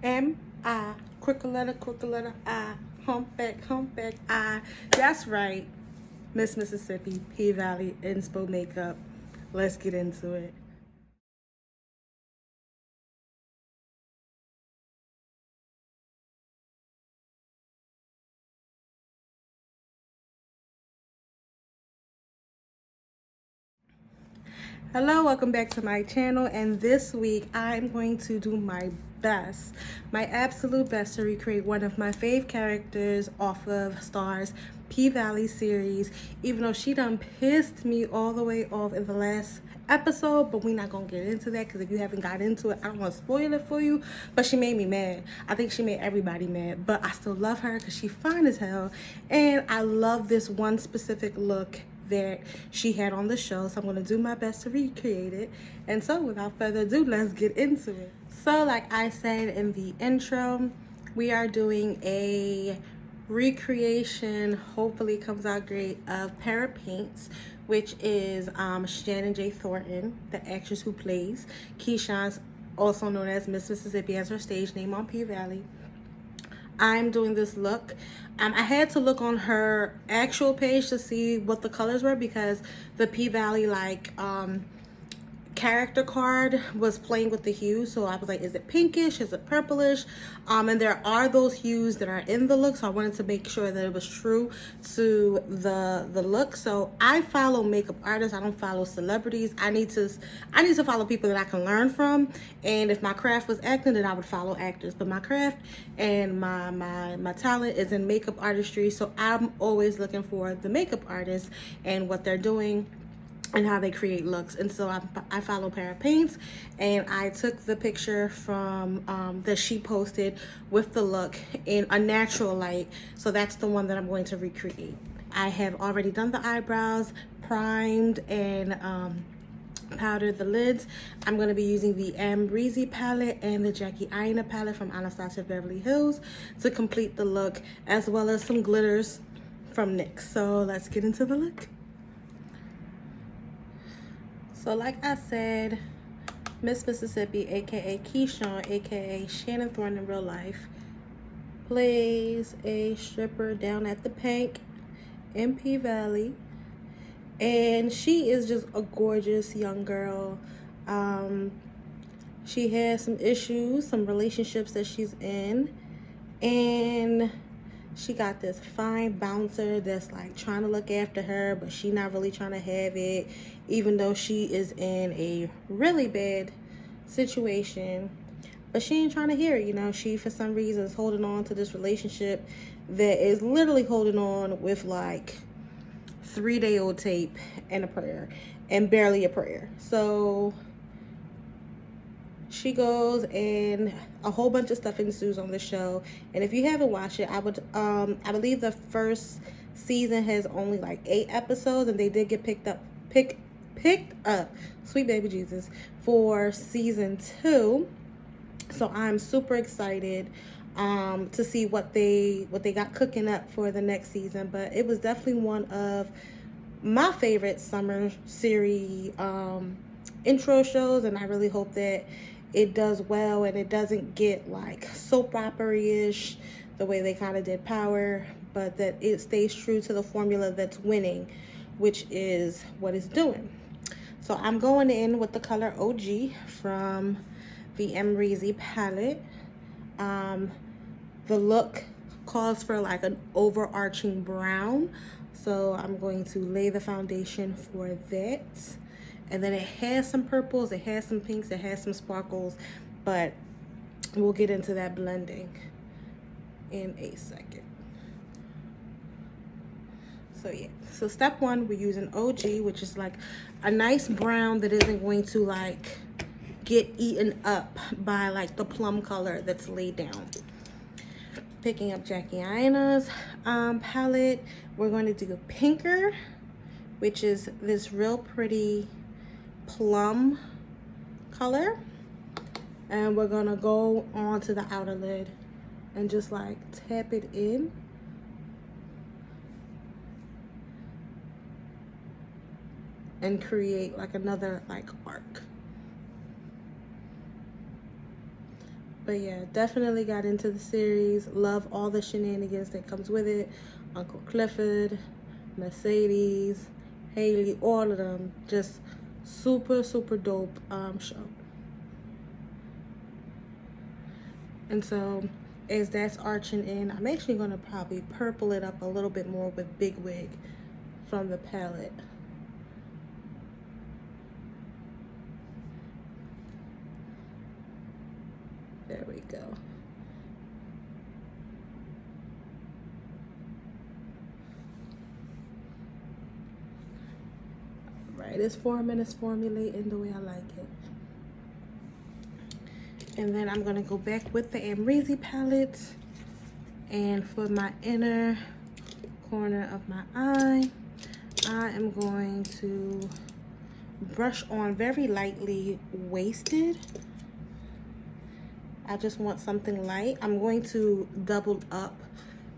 M-I, crooked letter I, humpback I. That's right, Miss Mississippi, P Valley, Inspo Makeup. Let's get into it. Hello, welcome back to my channel, and this week I'm going to do my best, my absolute best to recreate one of my fave characters off of Star's P Valley series, even though she done pissed me all the way off in the last episode, but we're not gonna get into that because if you haven't got into it, I don't want to spoil it for you. But she made me mad. I think she made everybody mad, but I still love her because she's fine as hell, and I love this one specific look that she had on the show, so I'm going to do my best to recreate it. And so without further ado, let's get into it. So like I said in the intro, we are doing a recreation, hopefully comes out great, of Para Paints, which is Shannon J Thorton, the actress who plays Keyshawn, also known as Miss Mississippi, as her stage name on P Valley. I'm doing this look. I had to look on her actual page to see what the colors were because the P Valley character card was playing with the hues, so I was like, is it pinkish, is it purplish? And there are those hues that are in the look, so I wanted to make sure that it was true to the look. So I follow makeup artists, I don't follow celebrities. I need to follow people that I can learn from, and if my craft was acting, then I would follow actors, but my craft and my talent is in makeup artistry, so I'm always looking for the makeup artists and what they're doing and how they create looks. And so I follow Para Paints, and I took the picture from that she posted with the look in a natural light, so that's the one that I'm going to recreate. I have already done the eyebrows, primed, and powdered the lids. I'm going to be using the Amrezy palette and the Jackie Aina palette from Anastasia Beverly Hills to complete the look, as well as some glitters from NYX. So let's get into the look. So like I said, Miss Mississippi, aka Keyshawn, aka Shannon Thornton in real life, plays a stripper down at the Pank in P Valley, and she is just a gorgeous young girl. She has some issues, some relationships that she's in, and she got this fine bouncer that's like trying to look after her, but she not really trying to have it, even though she is in a really bad situation. But she ain't trying to hear it, you know. She, for some reason, is holding on to this relationship that is literally holding on with like 3-day-old tape and a prayer, and barely a prayer. So she goes, and a whole bunch of stuff ensues on the show. And if you haven't watched it, I believe the first season has only like 8 episodes, and they did get picked up, sweet baby Jesus, for season 2. So I'm super excited to see what they got cooking up for the next season. But it was definitely one of my favorite summer series intro shows, and I really hope that it does well and it doesn't get like soap opera-ish the way they kind of did Power, but that it stays true to the formula that's winning, which is what it's doing. So I'm going in with the color OG from the Amrezy palette. The look calls for like an overarching brown, so I'm going to lay the foundation for that. And then it has some purples, it has some pinks, it has some sparkles, but we'll get into that blending in a second. So yeah, so step 1, we're using OG, which is like a nice brown that isn't going to like get eaten up by like the plum color that's laid down. Picking up Jackie Aina's palette, we're going to do Pinker, which is this real pretty plum color, and we're gonna go on to the outer lid and just like tap it in. And create like another like arc. But yeah, definitely got into the series. Love all the shenanigans that comes with it. Uncle Clifford, Mercedes, Haley, all of them. Just super, super dope show. And so as that's arching in, I'm actually going to probably purple it up a little bit more with Big Wig from the palette. There we go. Right, it's forming, it's formulating the way I like it. And then I'm gonna go back with the Amrezy palette, and for my inner corner of my eye, I am going to brush on very lightly Wasted. I just want something light. I'm going to double up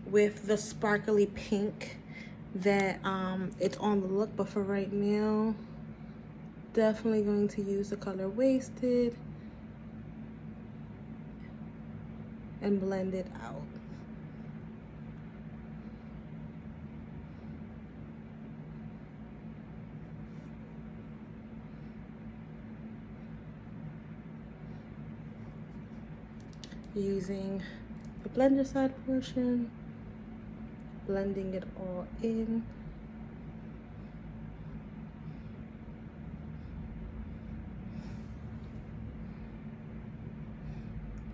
with the sparkly pink that it's on the look, but for right now, definitely going to use the color Wasted and blend it out. Using the blender side portion, blending it all in.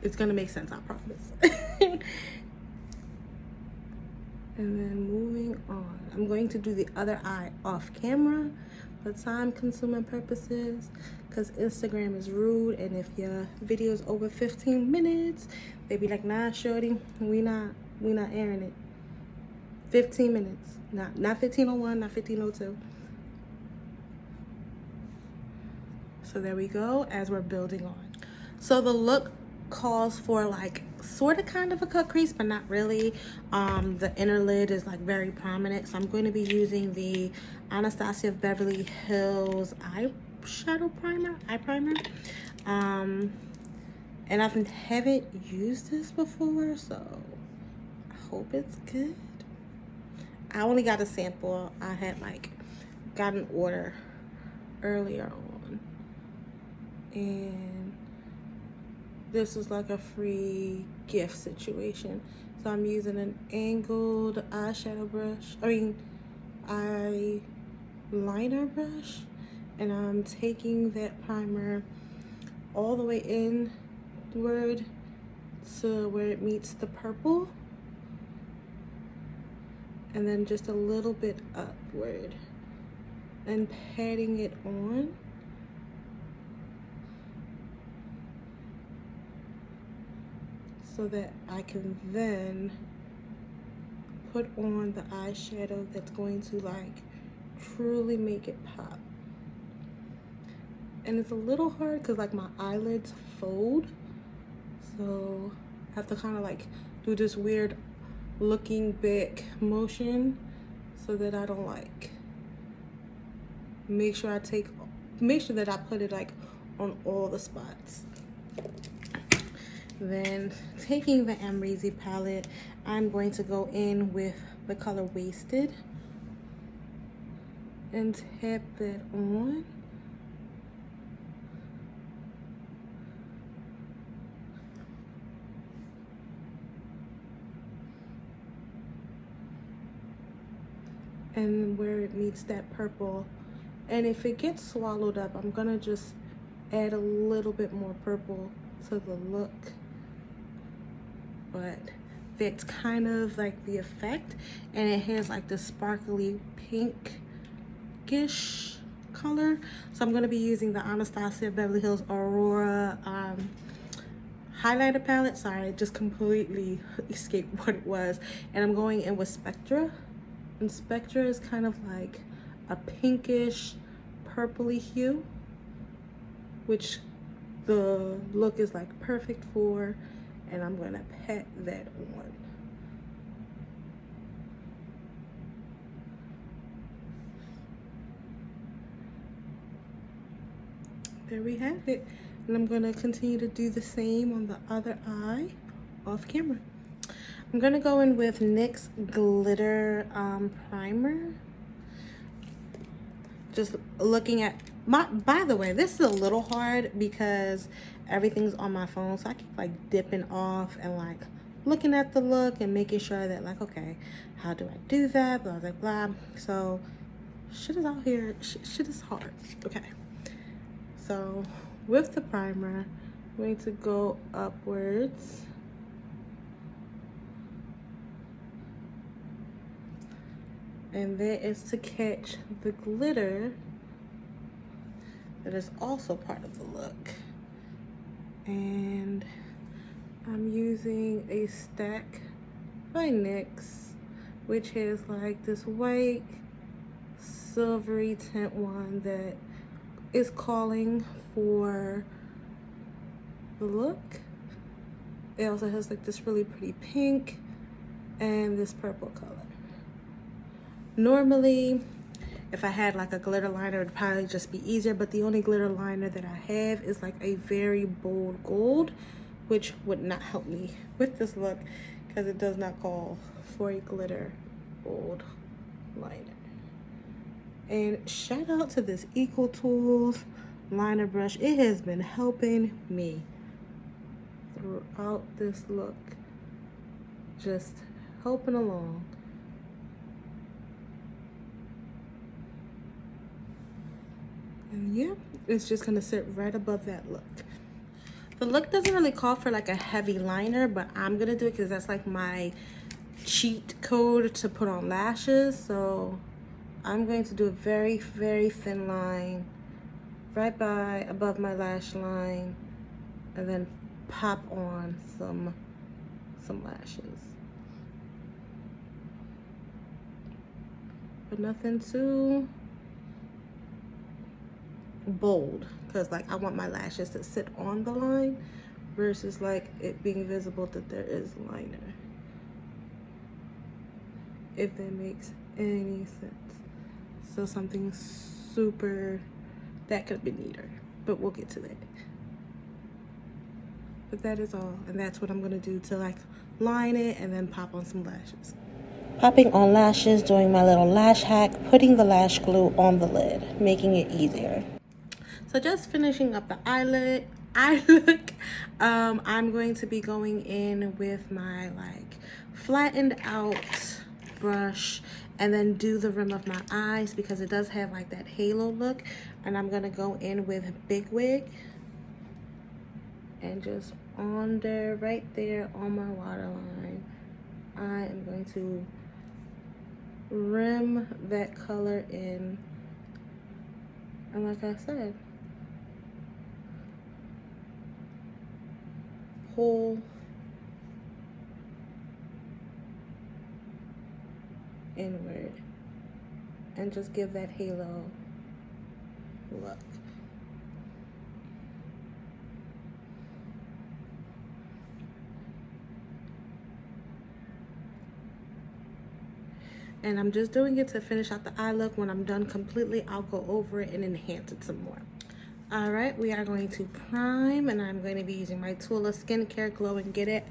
It's gonna make sense, I promise. And then moving on, I'm going to do the other eye off camera for time consuming purposes, because Instagram is rude, and if your video is over 15 minutes, they be like, nah, shorty, we not airing it. 15 minutes, not 15:01, not 15:02. So there we go, as we're building on. So the look calls for like sort of kind of a cut crease, but not really. The inner lid is like very prominent, so I'm going to be using the Anastasia of Beverly Hills eye primer. And I haven't used this before, so I hope it's good. I only got a sample. I had like got an order earlier on, and this was like a free gift situation. So I'm using an angled eyeshadow brush, eyeliner brush, and I'm taking that primer all the way inward to where it meets the purple, and then just a little bit upward and patting it on. So that I can then put on the eyeshadow that's going to like truly make it pop. And it's a little hard because like my eyelids fold, so I have to kind of like do this weird looking back motion so that I don't like make sure that I put it like on all the spots. Then taking the Amrezy palette, I'm going to go in with the color Wasted and tap that on. And where it meets that purple. And if it gets swallowed up, I'm gonna just add a little bit more purple to the look. But that's kind of like the effect, and it has like the sparkly pinkish color. So I'm going to be using the Anastasia Beverly Hills Aurora highlighter palette. Sorry, it just completely escaped what it was. And I'm going in with Spectra, and Spectra is kind of like a pinkish purpley hue, which the look is like perfect for. And I'm gonna pat that on. There we have it. And I'm gonna continue to do the same on the other eye off camera. I'm gonna go in with NYX glitter primer. Just looking at my, by the way, this is a little hard because everything's on my phone, so I keep like dipping off and like looking at the look and making sure that like, okay, how do I do that, blah blah blah. So shit is out here, shit is hard. Okay, so with the primer, I'm going to go upwards. And that is to catch the glitter that is also part of the look. And I'm using a stack by NYX, which has like this white silvery tint one that is calling for the look. It also has like this really pretty pink and this purple color. Normally, if I had like a glitter liner, it would probably just be easier, but the only glitter liner that I have is like a very bold gold, which would not help me with this look because it does not call for a glitter bold liner. And shout out to this Equal Tools liner brush. It has been helping me throughout this look, just helping along. And yeah, it's just gonna sit right above that look. The look doesn't really call for like a heavy liner, but I'm gonna do it because that's like my cheat code to put on lashes. So I'm going to do a very, very thin line right by above my lash line and then pop on some lashes. But nothing too bold, because like I want my lashes to sit on the line versus like it being visible that there is liner, if that makes any sense. So something super, that could have been neater, but we'll get to that. But that is all, and that's what I'm gonna do to like line it and then pop on some lashes. Popping on lashes, doing my little lash hack, putting the lash glue on the lid, making it easier. So just finishing up the eye look. I'm going to be going in with my like flattened out brush and then do the rim of my eyes because it does have like that halo look. And I'm gonna go in with Big Wig and just on there, right there on my waterline, I am going to rim that color in. And like I said, pull inward and just give that halo look. And I'm just doing it to finish out the eye look. When I'm done completely, I'll go over it and enhance it some more. All right, we are going to prime, and I'm going to be using my Hola Skincare Glow and Get It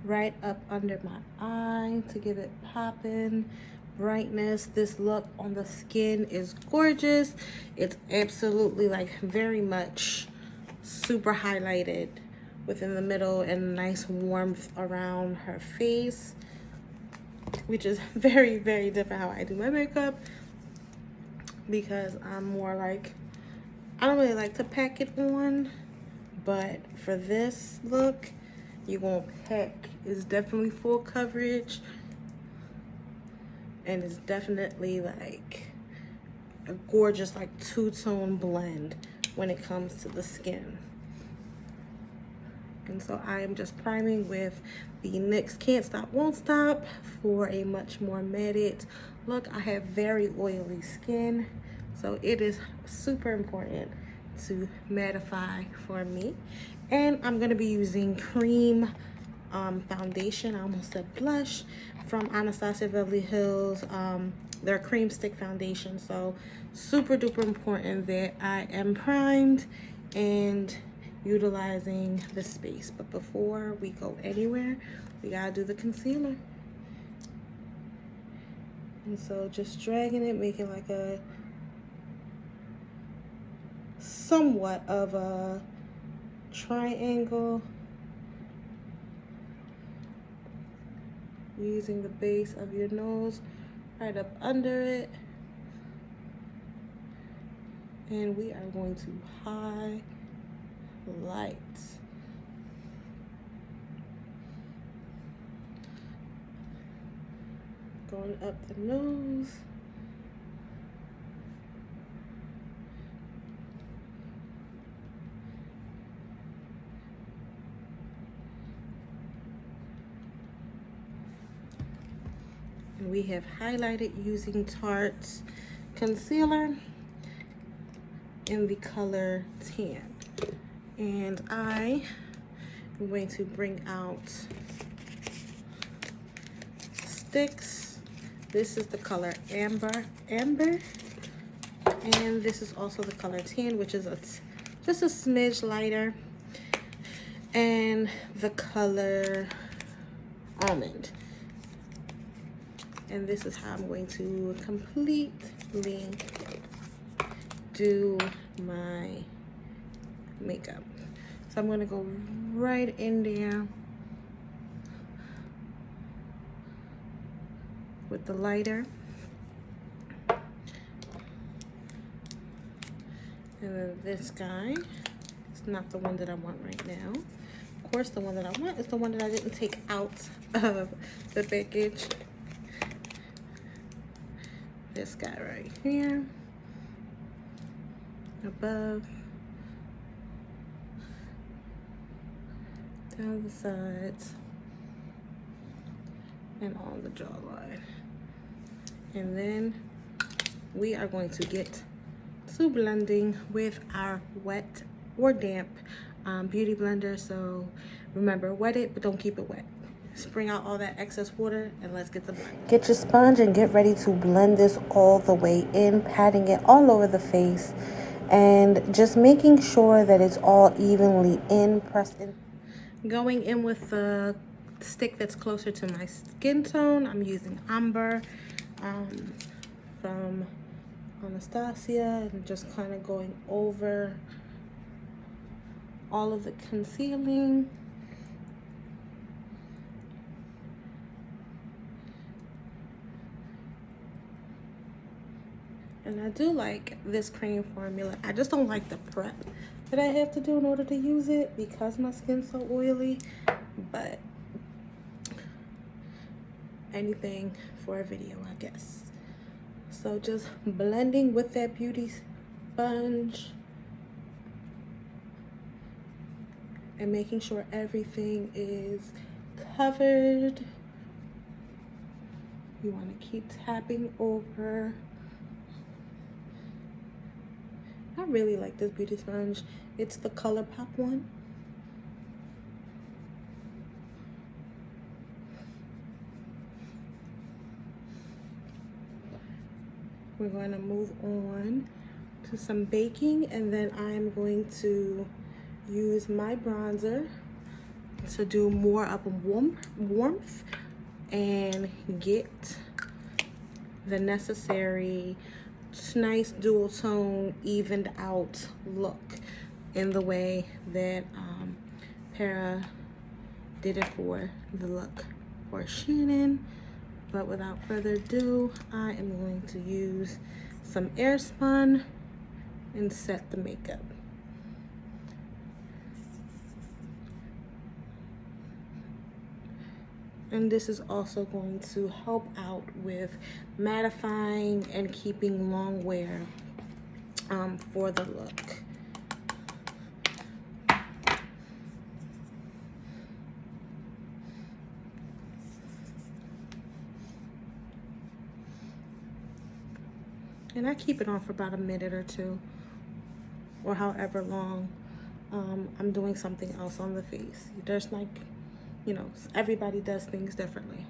right up under my eye to give it poppin' brightness. This look on the skin is gorgeous. It's absolutely like very much super highlighted within the middle and nice warmth around her face, which is very, very different how I do my makeup because I'm more like, I don't really like to pack it on, but for this look, you won't pack. It's definitely full coverage, and it's definitely like a gorgeous like two-tone blend when it comes to the skin. And so I am just priming with the NYX Can't Stop Won't Stop for a much more matted look. I have very oily skin, so it is super important to mattify for me. And I'm gonna be using cream foundation, I almost said blush, from Anastasia Beverly Hills, their cream stick foundation. So super duper important that I am primed and utilizing the space. But before we go anywhere, we gotta do the concealer. And so just dragging it, making like a somewhat of a triangle, using the base of your nose right up under it. And we are going to highlight. Going up the nose. And we have highlighted using Tarte's concealer in the color tan. And I am going to bring out sticks. This is the color amber, and this is also the color tan, which is just a smidge lighter, and the color almond. And this is how I'm going to completely do my makeup. So I'm going to go right in there with the lighter. And then this guy is not the one that I want right now. Of course, the one that I want is the one that I didn't take out of the package. This guy right here. Above, down the sides, and on the jawline. And then we are going to get to blending with our wet or damp beauty blender. So remember, wet it, but don't keep it wet. Spring out all that excess water and let's get to blend. Get your sponge and get ready to blend this all the way in, patting it all over the face. And just making sure that it's all evenly pressed in. Going in with the stick that's closer to my skin tone, I'm using Amber from Anastasia, and just kind of going over all of the concealing. And I do like this cream formula. I just don't like the prep that I have to do in order to use it because my skin's so oily. But anything for a video, I guess. So just blending with that beauty sponge and making sure everything is covered. You want to keep tapping over. I really like this beauty sponge. It's the ColourPop one. We're going to move on to some baking, and then I'm going to use my bronzer to do more of a warmth and get the necessary nice dual tone, evened out look in the way that Para did it for the look for Shannon. But without further ado, I am going to use some Airspun and set the makeup. And this is also going to help out with mattifying and keeping long wear for the look. And I keep it on for about a minute or two, or however long I'm doing something else on the face. There's like, you know, everybody does things differently.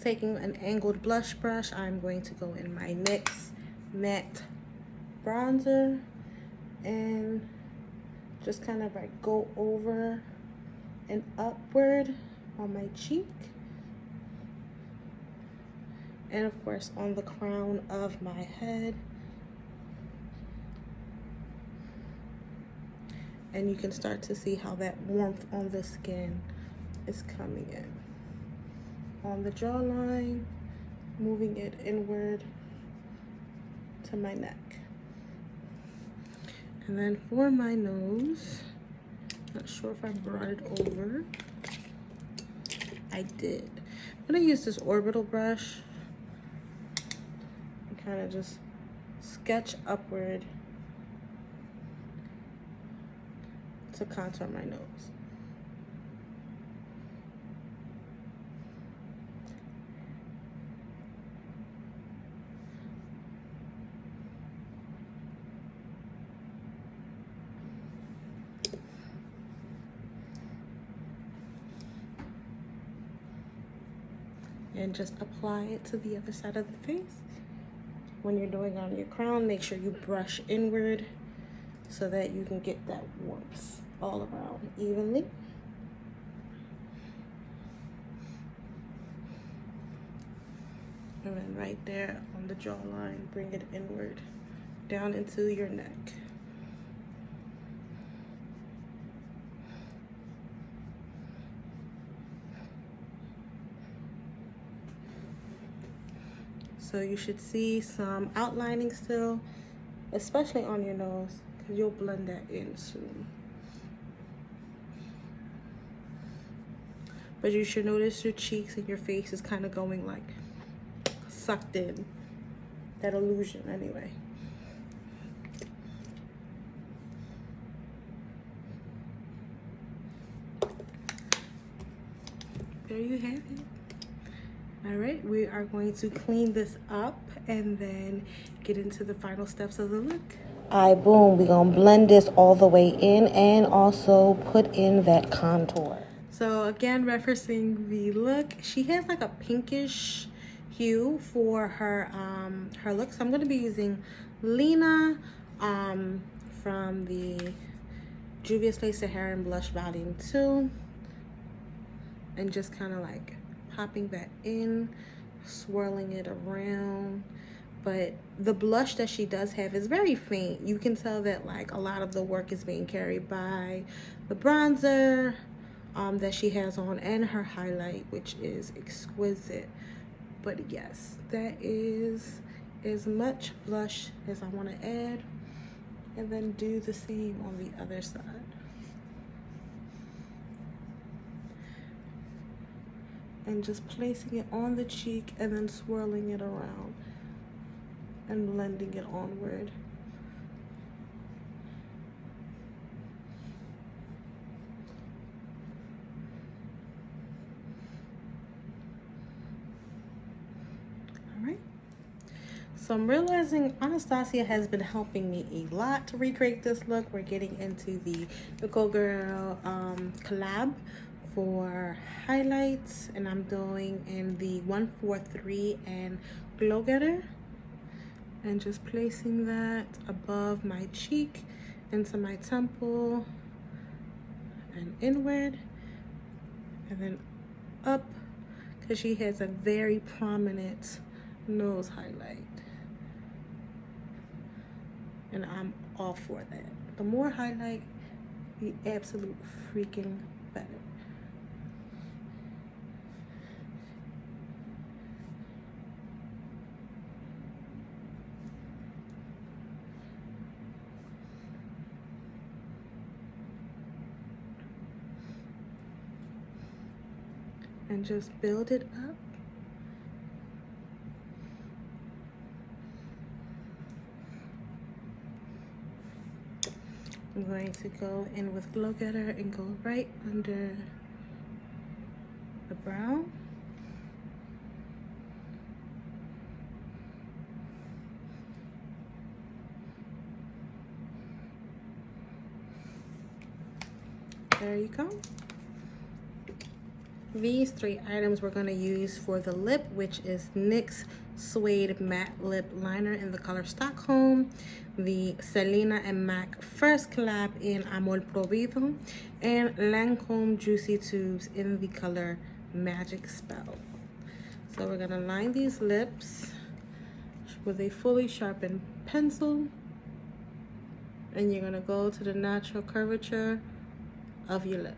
Taking an angled blush brush, I'm going to go in my NYX matte bronzer and just kind of like go over and upward on my cheek, and of course on the crown of my head. And you can start to see how that warmth on the skin is coming in. On the jawline, moving it inward to my neck. And then for my nose, not sure if I brought it over. I did. I'm gonna use this orbital brush and kind of just sketch upward to contour my nose. And just apply it to the other side of the face. When you're doing on your crown, make sure you brush inward so that you can get that warmth all around evenly. And then right there on the jawline, bring it inward down into your neck. So you should see some outlining still, especially on your nose, because you'll blend that in soon. But you should notice your cheeks and your face is kind of going like sucked in. That illusion anyway. There you have it. All right, we are going to clean this up and then get into the final steps of the look. All right, boom, we're gonna blend this all the way in and also put in that contour. So again, referencing the look, she has like a pinkish hue for her her look. So I'm gonna be using Lena from the Juvia's Place Saharan Blush Volume 2. And just kind of like popping that in, swirling it around. But the blush that she does have is very faint. You can tell that like a lot of the work is being carried by the bronzer that she has on and her highlight, which is exquisite. But yes, that is as much blush as I want to add, and then do the same on the other side. And just placing it on the cheek and then swirling it around and blending it onward. All right. So I'm realizing Anastasia has been helping me a lot to recreate this look. We're getting into the Nicole Girl collab for highlights, and I'm doing in the 143 and Glow Getter, and just placing that above my cheek, into my temple, and inward, and then up, because she has a very prominent nose highlight, and I'm all for that. The more highlight, the absolute freaking better. And just build it up. I'm going to go in with Glow Getter and go right under the brow. There you go. These 3 items we're going to use for the lip, which is NYX Suede Matte Lip Liner in the color Stockholm, the Selena and MAC First Collab in Amor Prohibido, and Lancome Juicy Tubes in the color Magic Spell. So we're going to line these lips with a fully sharpened pencil, and you're going to go to the natural curvature of your lip.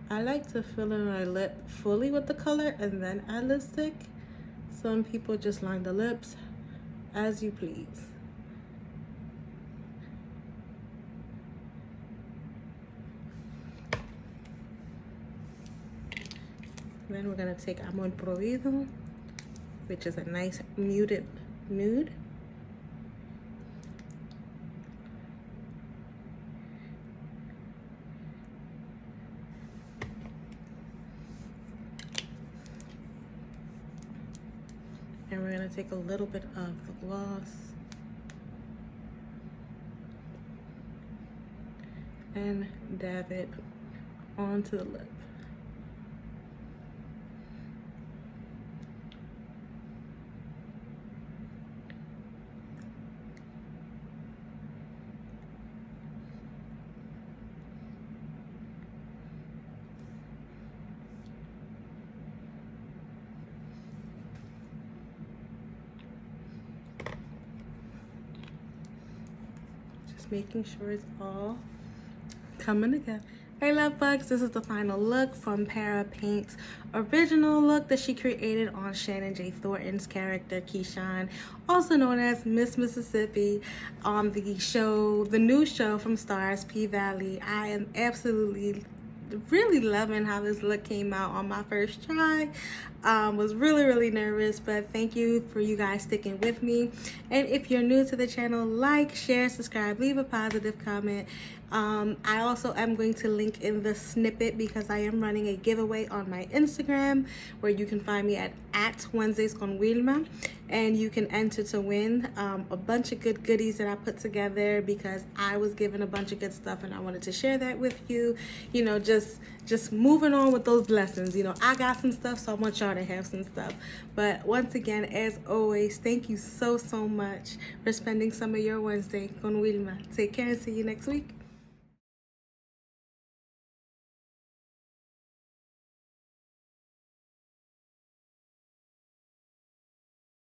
I like to fill in my lip fully with the color and then add lipstick. Some people just line the lips as you please. Then we're gonna take Amor Prohibido, which is a nice muted nude. And we're gonna take a little bit of the gloss and dab it onto the lip. Making sure it's all coming together. Hey love bugs, this is the final look from Para Paint's original look that she created on Shannon J Thornton's character Keyshawn, also known as Miss Mississippi, on the show, the new show from Stars, P-Valley. I am absolutely really loving how this look came out on my first try. Was really nervous, but thank you for you guys sticking with me. And if you're new to the channel, like, share, subscribe, leave a positive comment. I also am going to link in the snippet because I am running a giveaway on my Instagram where you can find me at Wednesdays con Wilma, and you can enter to win a bunch of good goodies that I put together because I was given a bunch of good stuff and I wanted to share that with you. You know, just moving on with those blessings. You know, I got some stuff, so I want y'all to have some stuff. But once again, as always, thank you so much for spending some of your Wednesday con Wilma. Take care and see you next week.